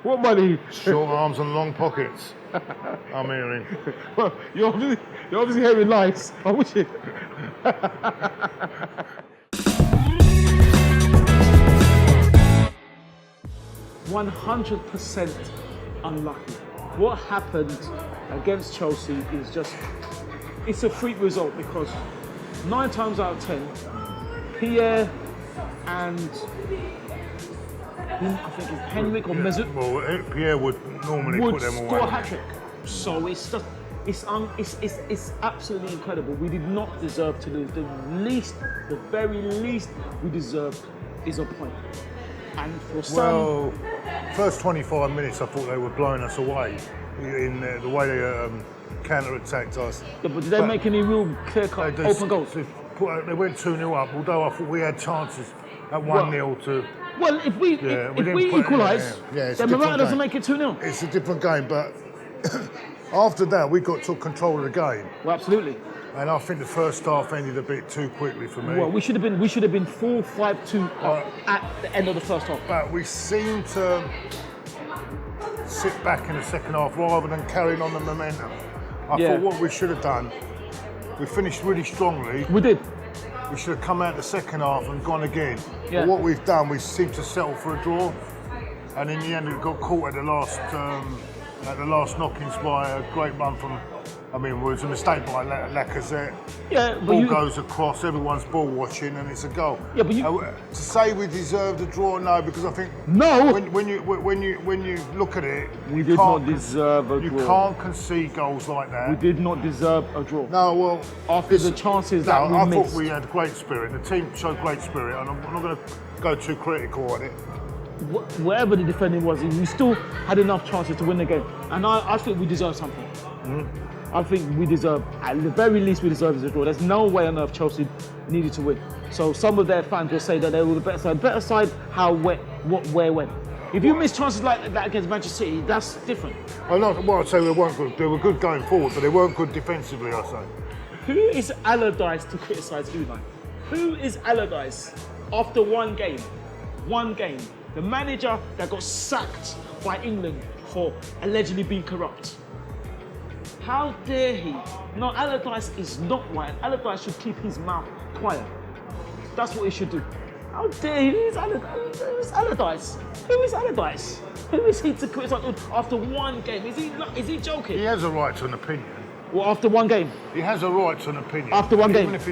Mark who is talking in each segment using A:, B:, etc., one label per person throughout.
A: What money?
B: Short arms and long pockets. I'm hearing.
A: Well, you're obviously hearing lies. I wish it. 100% unlucky. What happened against Chelsea is just, it's a freak result because 9 times out of 10, Pierre and I think it's Henrik or Mesut.
B: Well, Pierre would normally put them away.
A: Score a hat-trick. So it's just, it's absolutely incredible. We did not deserve to lose. The very least we deserved is a point. And for some...
B: Well, first 25 minutes I thought they were blowing us away in the way they counter-attacked us.
A: Yeah, but did they make any real clear-cut open goals?
B: They went 2-0 up, although I thought we had chances at 1-0 to...
A: Well, if we equalise, then Morata doesn't make it 2-0.
B: It's a different game, but after that we took control of the game.
A: Well, absolutely.
B: And I think the first half ended a bit too quickly for me.
A: Well, we should have been 4-5-2 at the end of the first half.
B: But we seemed to sit back in the second half rather than carrying on the momentum. I thought what we should have done, we finished really strongly.
A: We did.
B: We should have come out the second half and gone again.
A: Yeah.
B: But what we've done, we seem to settle for a draw. And in the end, we got caught at the last knockings by a great run from, it was a mistake by Lacazette.
A: Yeah,
B: ball goes across, everyone's ball watching, and it's a goal.
A: Yeah, but
B: to say we deserved a draw, no, because I think when you look at it,
A: we did not deserve a draw.
B: You can't concede goals like that.
A: We did not deserve a draw.
B: No, well,
A: after the chances that we missed.
B: I thought we had great spirit. The team showed great spirit, and I'm not going to go too critical on it.
A: Whatever the defending was, we still had enough chances to win the game, and I think we deserve something.
B: Mm-hmm.
A: I think we deserve, at the very least, we deserve a draw. There's no way on earth Chelsea needed to win. So some of their fans will say that they were the better side. Better side, how, where, when. If you miss chances like that against Manchester City, that's different.
B: I'd say they weren't good. They were good going forward, but they weren't good defensively, I say.
A: Who is Allardyce to criticise Unai? Who is Allardyce after one game? One game. The manager that got sacked by England for allegedly being corrupt. How dare he? No, Allardyce is not right. Allardyce should keep his mouth quiet. That's what he should do. How dare he? Who is Allardyce? Who is Allardyce? Who is he to criticise after one game? Is he joking?
B: He has a right to an opinion.
A: Well, after one game?
B: He has a right to an opinion.
A: After one game?
B: Even if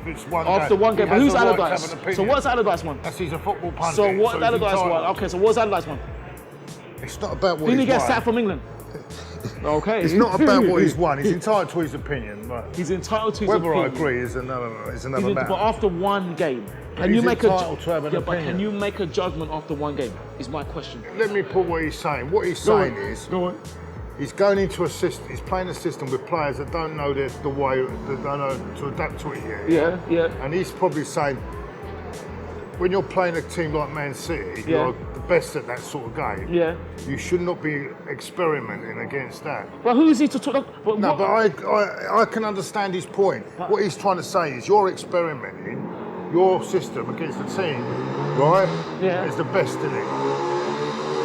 B: it's one game.
A: After one game. But who's Allardyce? So what's Allardyce one?
B: He's a football pundit.
A: So what's Allardyce one? Okay, so what's Allardyce one?
B: It's not about what
A: Didn't he get
B: won.
A: sacked from England? Okay.
B: It's not about what he's won. He's entitled to his opinion. But
A: he's entitled to his opinion.
B: Whether I agree is another matter.
A: But after one game, can you make a judgment after one game? Is my question.
B: Let me put what he's saying. What he's saying is, he's going into a system. He's playing a system with players that don't know the way, that don't know to adapt to it yet.
A: Yeah.
B: And he's probably saying, when you're playing a team like Man City, you're the best at that sort of game.
A: Yeah.
B: You should not be experimenting against that.
A: But who is he to talk?
B: But I can understand his point. What he's trying to say is you're experimenting your system against the team, right?
A: Yeah.
B: Is the best in it.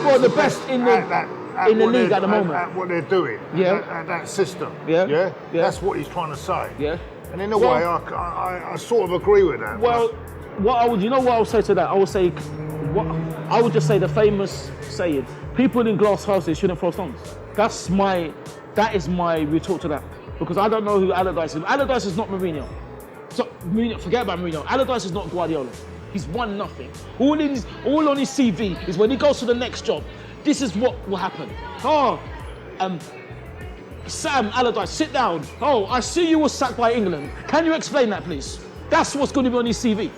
A: Well, the best in the league at the moment.
B: At what they're doing.
A: Yeah.
B: At that system.
A: Yeah.
B: That's what he's trying to say.
A: Yeah.
B: And in a way, I sort of agree with that.
A: Well, what I would say to that? I would just say the famous saying: "People in glass houses shouldn't throw stones." That is my retort to that, because I don't know who Allardyce is. Allardyce is not Mourinho. So Mourinho, forget about Mourinho. Allardyce is not Guardiola. He's won nothing. All on his CV is when he goes to the next job, this is what will happen. Sam Allardyce, sit down. Oh, I see you were sacked by England. Can you explain that, please? That's what's going to be on his CV.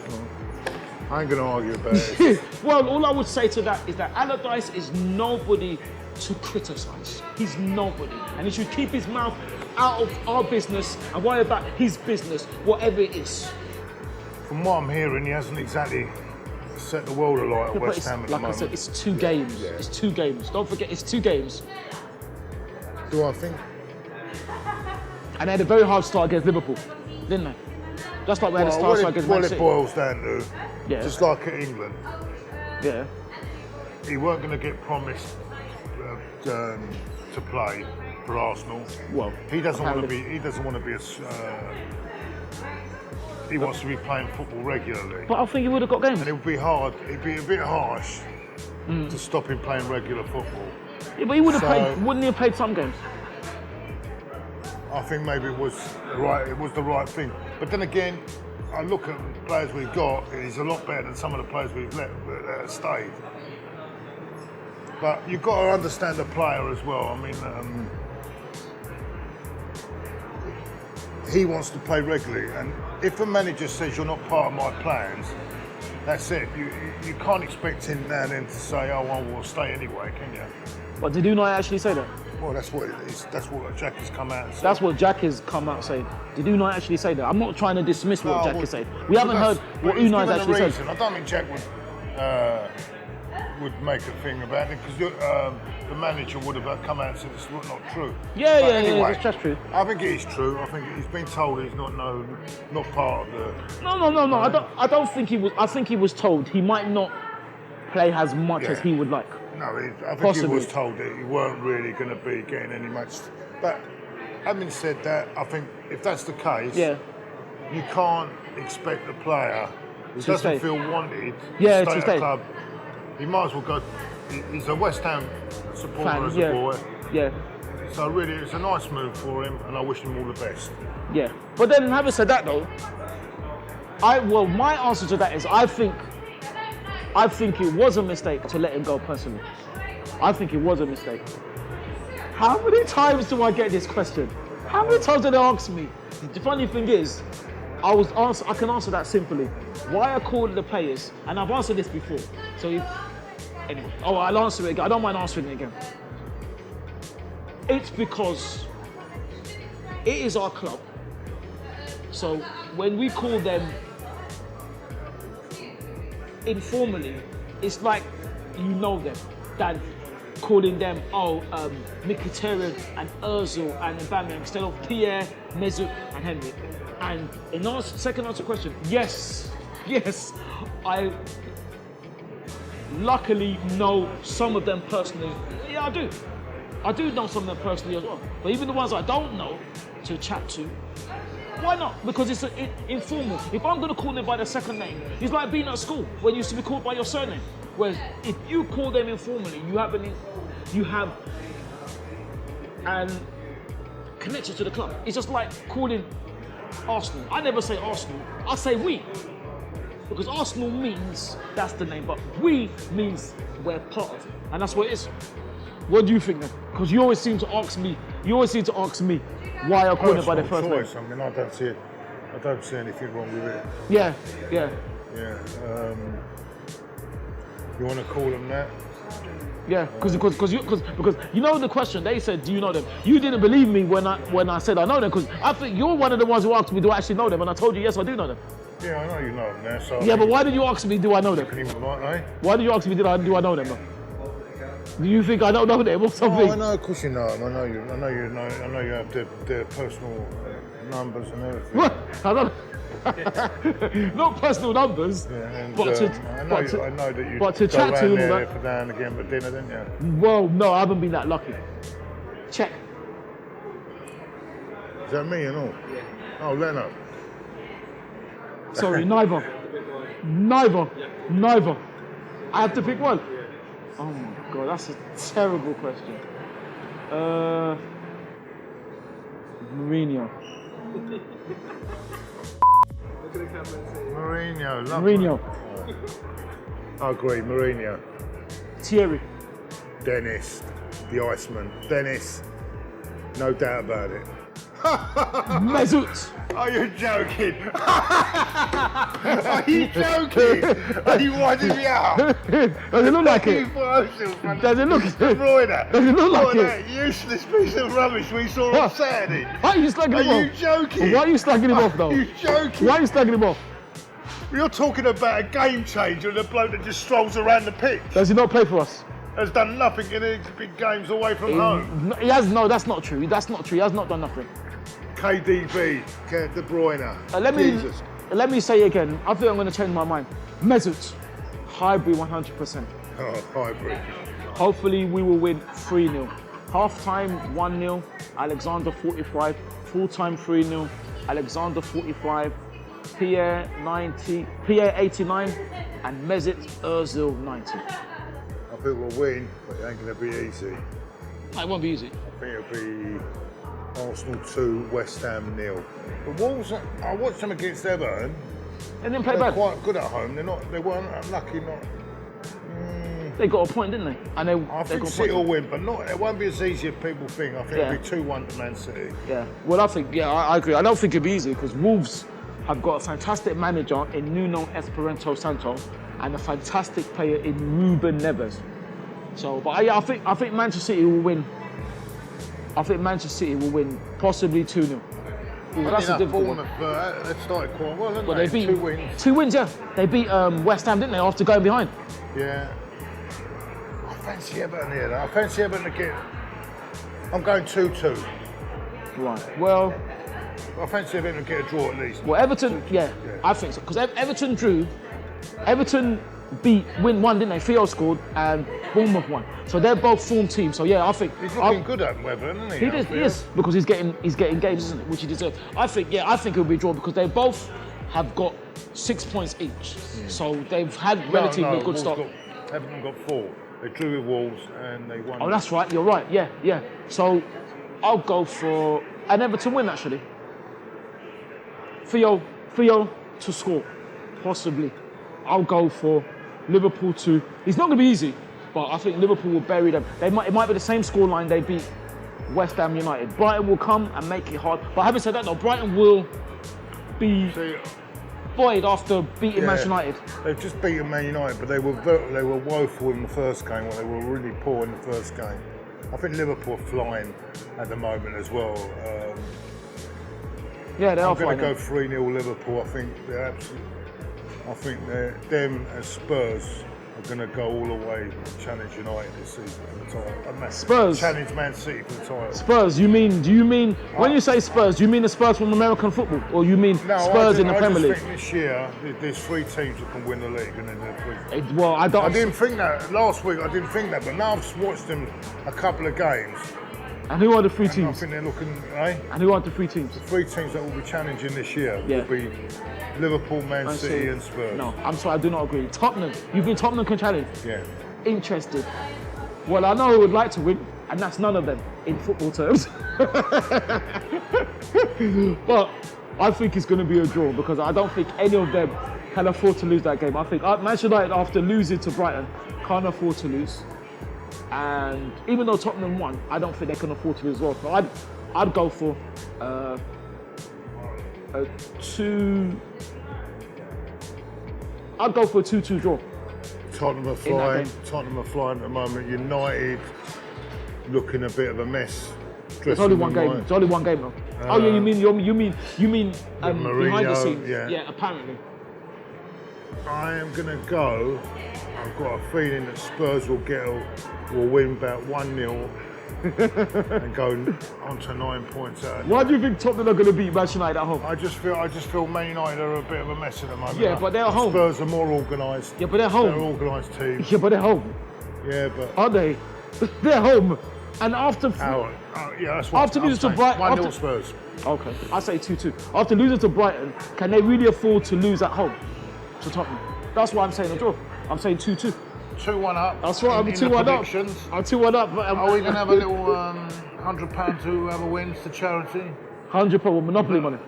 B: I ain't going to argue about it.
A: Well, all I would say to that is that Allardyce is nobody to criticise. He's nobody. And he should keep his mouth out of our business and worry about his business, whatever it is.
B: From what I'm hearing, he hasn't exactly set the world alight at West Ham at the moment.
A: Like I said, it's 2 games. Yeah. It's 2 games. Don't forget, it's 2 games.
B: Do I think?
A: And they had a very hard start against Liverpool, didn't they? Just like we had a start against Man City.
B: What it boils down to, just like at England, he weren't going to get promised to play for Arsenal.
A: Well,
B: he doesn't want to be. He doesn't want to be a. He wants to be playing football regularly.
A: But I think he would have got games.
B: And it would be hard. It'd be a bit harsh to stop him playing regular football.
A: Yeah, but he would have played. Wouldn't he have played some games?
B: I think maybe it was right. It was the right thing. But then again, I look at the players we've got. He's a lot better than some of the players we've let stayed. But you've got to understand the player as well. I mean, he wants to play regularly, and if a manager says you're not part of my plans, that's it. You can't expect him now and then to say, "Oh, well, we'll stay anyway," can you?
A: But did you not actually say that?
B: Well, that's what Jack has come out and said.
A: That's what Jack has come out saying. Did you not actually say that? I'm not trying to dismiss what Jack has said. We haven't heard what Unai's actually said.
B: I don't think Jack would make a thing about it because the manager would have come out and said it's not true.
A: Yeah, anyway, that's true.
B: I think it is true. I think he's been told he's not part of the.
A: No. I don't think he was. I think he was told he might not play as much as he would like.
B: No, I think he was told that he weren't really going to be getting any much. But having said that, I think if that's the case, you can't expect the player who doesn't feel wanted to stay at the club. He might as well go. He's a West Ham supporter as a boy. Yeah. So really, it's a nice move for him, and I wish him all the best.
A: Yeah. But then, having said that, though, my answer to that is I think it was a mistake to let him go personally. I think it was a mistake. How many times do I get this question? How many times do they ask me? The funny thing is, I can answer that simply. Why I call the players, and I've answered this before. So anyway, I'll answer it again. I don't mind answering it again. It's because it is our club. So when we call them informally, it's like you know them, than calling them Mkhitaryan and Ozil and Aubameyang instead of Pierre, Mesut and Henrik. And in second answer question, yes, I luckily know some of them personally. Yeah, I do. I do know some of them personally as well. But even the ones I don't know to chat to, why not? Because it's informal. If I'm going to call them by their second name, it's like being at school when you used to be called by your surname. Whereas if you call them informally, you have an connection to the club. It's just like calling Arsenal. I never say Arsenal. I say we. Because Arsenal means that's the name, but we means we're part of it. And that's what it is. What do you think then? Because you always seem to ask me why I call it by their first name.
B: I mean, I don't see anything wrong with it.
A: Yeah.
B: You want to call them that?
A: Yeah, because you know the question they said, do you know them? You didn't believe me when I said I know them because I think you're one of the ones who asked me, do I actually know them? And I told you yes, I do know them.
B: Yeah, I know you know them now. So
A: yeah, but why did you ask me, do I know them?
B: Right, eh?
A: Why did you ask me, do I know them? Though? Do you think I don't know them or something?
B: Oh, I know, of course you know them. I know you have their personal numbers and everything.
A: What? I don't. Not personal numbers.
B: Yeah, and,
A: but
B: I know that you
A: but to chat to them
B: there for down again for dinner, didn't you?
A: Well, no, I haven't been that lucky. Check.
B: Is that me and all? Yeah. Oh, Leno.
A: Sorry, neither. I have to pick one. Oh my God, that's a terrible question. Mourinho.
B: Mourinho. I agree, Mourinho.
A: Thierry.
B: Dennis, the Iceman. Dennis, no doubt about it.
A: Mesut.
B: Are you joking? Are you joking? Are you winding me up?
A: Does it look like it? Does it look like it? Does it look like it?
B: That useless piece of rubbish we saw on Saturday.
A: Why are you slagging him off?
B: Are you joking?
A: Why are you slagging him off though?
B: Are you joking?
A: Why are you slagging him off?
B: You're talking about a game changer and a bloke that just strolls around the pitch.
A: Does he not play for us?
B: Has done nothing in these big games away from home.
A: He has, no, that's not true. That's not true. He has not done nothing.
B: KDB, De Bruyne.
A: Let me say again. I think I'm going to change my mind. Mesut, Highbury 100%.
B: Oh, hybrid.
A: Hopefully we will win 3-0. Half-time 1-0, Alexander 45. Full-time 3-0, Alexander 45. Pierre 89, and Mesut Ozil 90.
B: I think we'll win, but it ain't going to be easy.
A: It won't be easy.
B: I think it'll be Arsenal 2, West Ham 0. But Wolves, I watched them against Everton.
A: They didn't play
B: They're
A: bad.
B: quite good at home. They weren't unlucky.
A: They got a point, didn't they? And
B: I think City will win, but it won't be as easy as people think. I think it'll be 2-1 to Man City.
A: Yeah. Well, I agree. I don't think it'll be easy because Wolves have got a fantastic manager in Nuno Espirito Santo and a fantastic player in Ruben Neves. So, but I think Manchester City will win. I think Manchester City will win, possibly 2-0. Well, that's a difficult one.
B: They started quite well, haven't
A: But
B: they?
A: they beat
B: 2 wins.
A: 2 wins, yeah. They beat West Ham, didn't they, after going behind?
B: Yeah. I fancy Everton here, though. I fancy Everton to get... I'm going 2-2.
A: Right. Well,
B: I fancy Everton to get a draw at least.
A: Well, Everton, yeah. I think so. Because Everton drew. Everton win 1, didn't they? Theo scored and Bournemouth won. So they're both form teams. So yeah, I think
B: he's looking good at Everton, isn't he?
A: He is because he's getting games, isn't it? Which he deserves. I think it'll be a draw because they both have got 6 points each. So they've had relatively good start.
B: Everton got 4. They drew with Wolves and they won.
A: Oh, that's right. You're right. Yeah. So I'll go for an Everton win actually. Theo to score, possibly. I'll go for Liverpool 2. It's not going to be easy, but I think Liverpool will bury them. It might be the same scoreline they beat West Ham United. Brighton will come and make it hard. But having said that, though, Brighton will be void after beating Manchester United.
B: They've just beaten Man United, but they were woeful in the first game. They were really poor in the first game. I think Liverpool are flying at the moment as well.
A: Yeah, they are.
B: I'm going to go 3-0 Liverpool. I think them and Spurs are going to go all the way and challenge United this season for the title.
A: Spurs?
B: Challenge Man City for the title.
A: Spurs, do you mean, when you say Spurs, do you mean the Spurs from American football? Or you mean Spurs in the Premier League?
B: I think this year, there's 3 teams that can win the league. And then there's 3.
A: Well, I
B: didn't think that. Last week, I didn't think that. But now I've watched them a couple of games.
A: And who are the 3 teams?
B: I think they're looking, And
A: who are the 3 teams?
B: The 3 teams that will be challenging this year will be Liverpool, Man City and Spurs.
A: No, I'm sorry, I do not agree. Tottenham, you think Tottenham can challenge?
B: Yeah.
A: Interested. Well, I know who would like to win, and that's none of them in football terms. But I think it's going to be a draw because I don't think any of them can afford to lose that game. I think Manchester United, after losing to Brighton, can't afford to lose. And even though Tottenham won, I don't think they can afford to lose as well. So I'd go for a 2-2 draw.
B: Tottenham are flying. Tottenham are flying at the moment. United looking a bit of a mess.
A: It's only one game. It's only one game though. Oh yeah, you mean behind the scenes? Yeah, apparently.
B: I am gonna go. I've got a feeling that Spurs will win about 1-0 and go on to 9 points out.
A: Why do you think Tottenham are going to beat Manchester United at home?
B: I just feel Man United are a bit of a mess at the moment.
A: Yeah, but they're at home.
B: Spurs are more organised.
A: Yeah, but they're home.
B: They're an organised team.
A: Yeah, but they're home.
B: Yeah, but
A: are they? They're home. And after
B: that's what
A: after losing to Brighton,
B: 1-0 Spurs.
A: Okay, I say 2-2. After losing to Brighton, can they really afford to lose at home to Tottenham? That's why I'm saying a draw. I'm saying 2-2.
B: 2-1 up.
A: That's right. I'm 2-1 up. I'm 2-1 up.
B: Are we going to have a little £100 whoever wins to charity?
A: £100 with Monopoly money.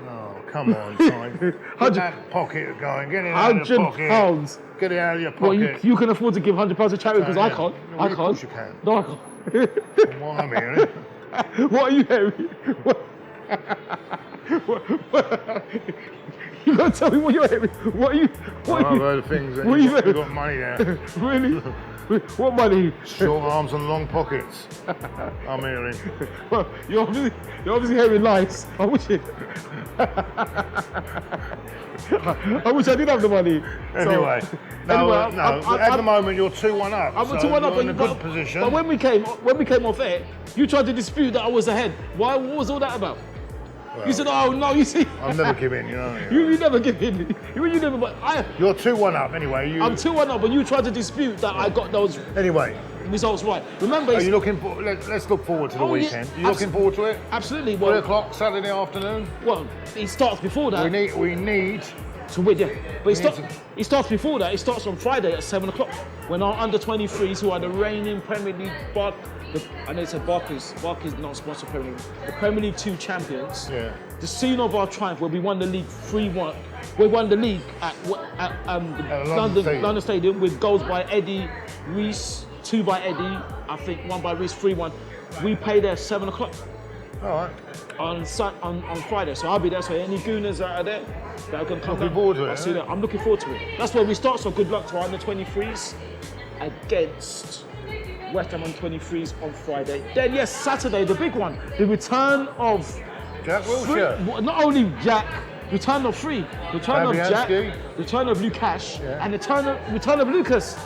B: Oh, come on, son. Get that pocket going. Get it out of your pocket.
A: £100.
B: Get it out of your pocket.
A: Well, you can afford to give £100 to charity because I can't.
B: No, I can't. Of course you can.
A: No, I can't.
B: What am I hearing?
A: What are you hearing? You gotta tell me what you're hearing. What are you?
B: I've heard things that you've got money there.
A: Really? What money?
B: Short arms and long pockets. I'm hearing.
A: Well, you're obviously hearing lies. I wish I did have the money.
B: Anyway, at the moment you're 2-1 up.
A: I'm 2-1 up,
B: in a good position.
A: But when we came off air, you tried to dispute that I was ahead. What was all that about? You said, oh no, you see.
B: I'm never giving, you know.
A: You never give in. You never, but
B: You're 2-1 up anyway.
A: I'm 2-1 up, but you tried to dispute that I got those results right. Remember,
B: are you looking for? Let's look forward to the weekend.
A: Yeah,
B: you looking forward to it?
A: Absolutely.
B: 3 o'clock Saturday afternoon.
A: Well, it starts before that.
B: We need
A: to win, yeah. But it starts before that. It starts on Friday at 7 o'clock when our under-23s, who are the reigning Premier League, I know it's a Barclays not sponsored Premier League, the Premier League 2 champions.
B: Yeah.
A: The scene of our triumph where we won the league 3-1. We won the league at London Stadium with goals by Eddie, Reece, 2 by Eddie, I think 1 by Reece, 3-1. We play there at 7 o'clock.
B: All right.
A: On Friday, so I'll be there. So any gooners that are there that can come
B: looking forward to it.
A: I'll see that. I'm looking forward to it. That's where we start. So good luck to our under-23s against West Ham under-23s on Friday. Then yes, Saturday, the big one, the return of
B: Jack Wilshere.
A: Not only Jack, return of three, return of Jack,
B: Fabianski.
A: return of Lukash, and return of Lucas.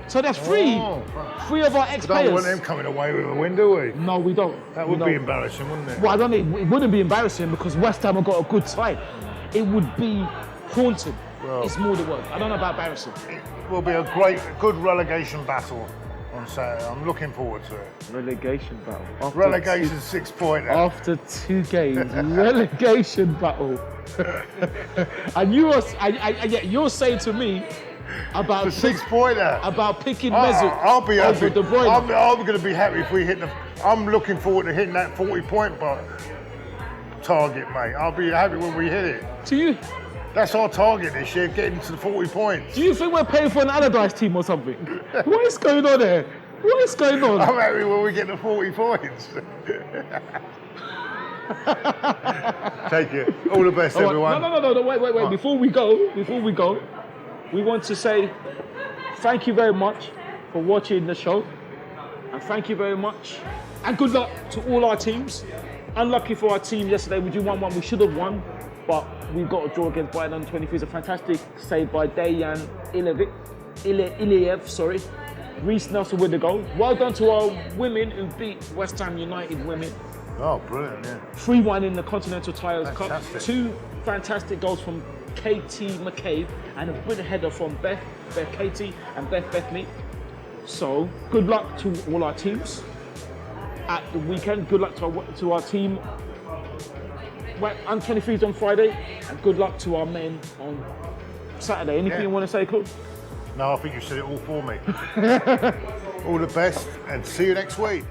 A: So that's three of our ex-players.
B: We don't want them coming away with a win, do we?
A: No, we don't.
B: That would be embarrassing, wouldn't it?
A: Well, I don't think it wouldn't be embarrassing because West Ham have got a good side. It would be haunting. Well, it's more the word. I don't know about embarrassing.
B: It will be a good relegation battle on Saturday. I'm looking forward to it.
A: Relegation battle.
B: Relegation 6 point.
A: After 2 games, relegation battle. And you're saying to me about
B: the 6 pointer.
A: About picking Mesut.
B: I'll be happy.
A: Over De Bruyne.
B: I'm going to be happy if we hit I'm looking forward to hitting that 40-point target, mate. I'll be happy when we hit it.
A: Do you?
B: That's our target this year, getting to the 40 points.
A: Do you think we're paying for an Allardyce team or something? What is going on there? What is going on?
B: I'm happy when we get the 40 points. Take it. All the best, everyone.
A: No. Wait. Before we go, we want to say thank you very much for watching the show. And thank you very much. And good luck to all our teams. Unlucky for our team yesterday. We 1-1. We should have won. But we got a draw against Bayern under-23. It's a fantastic save by Dejan Iliev. Reece Nelson with the goal. Well done to our women who beat West Ham United women.
B: Oh, brilliant, yeah.
A: 3-1 in the Continental Tires Cup.
B: Fantastic.
A: 2 fantastic goals from Katie McCabe and a brilliant header from Beth Katie and Beth Bethany. So, good luck to all our teams at the weekend. Good luck to our team. Under-23s on Friday, and good luck to our men on Saturday. Anything you want to say, Claude?
B: No, I think you said it all for me. All the best, and see you next week.